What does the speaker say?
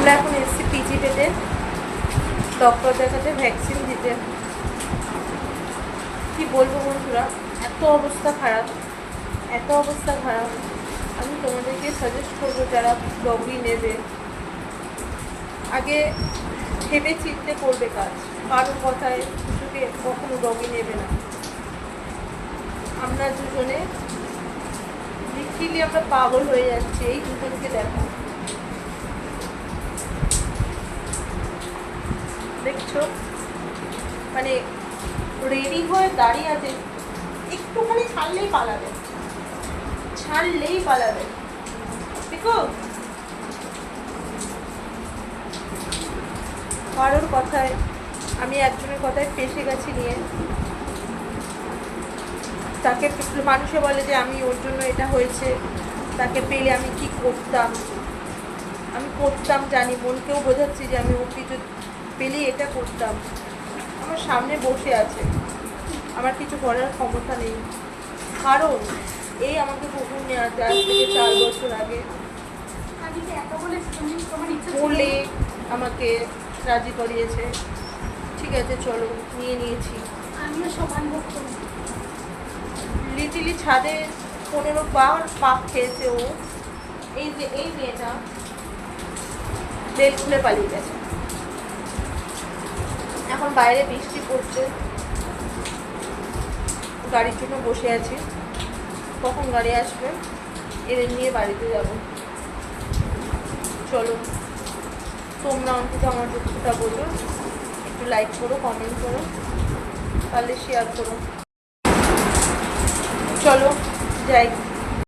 আমরা এখন এসেছি পিজি পেতে ডক্টর দেখাতে, ভ্যাকসিন দিতে। কি বলবো বন্ধুরা, এত অবস্থা খারাপ, এত অবস্থা খারাপ। আমি তোমাদেরকে সাজেস্ট করবো যারা ডগি নেবে, আগে ভেবে চিন্তে করবে কাজ। কারোর কথায় কিছুকে কখনো ডগি নেবে না। আমরা দুজনে লিটারালি আমরা পাগল হয়ে যাচ্ছি এই দুজনকে দেখো। দেখছো মানে রেডি হয়ে দাঁড়িয়ে আছে, একটুখানি ছাড়লেই পালাবে, ছাড়লেই পালাবে। দেখো কারোর কথায়, আমি একজনের কথায় ফেঁসে গেছি নিয়ে। তাকে মানুষে বলে যে আমি ওর জন্য এটা হয়েছে, তাকে পেলে আমি কি করতাম, আমি করতাম জানি, মনকেও বোঝাচ্ছি যে আমি ওর কিছু পেলে এটা করতাম। আমার সামনে বসে আছে, আমার কিছু করার ক্ষমতা নেই, কারণ এই আমাকে কুকুর নিয়ে আসে আজ থেকে 4 বছর আগে বলে আমাকে রাজি করিয়েছে। ঠিক আছে চলো, নিয়ে নিয়েছি। আমিও সমান লিটিলি ছাদে 15 বার পাক খেয়েছে ও। এই যে এই মেয়েটা বেল খুলে পালিয়ে গেছে। এখন বাইরে বৃষ্টি পড়ছে, গাড়ির জন্য বসে আছি, কখন গাড়ি আসবে এদের নিয়ে বাড়িতে যাব। চলো তোমরা অন্তত আমার দুঃখটা বোঝো, একটু লাইক করো, কমেন্ট করো, তাহলে শেয়ার করো। চলো যাই।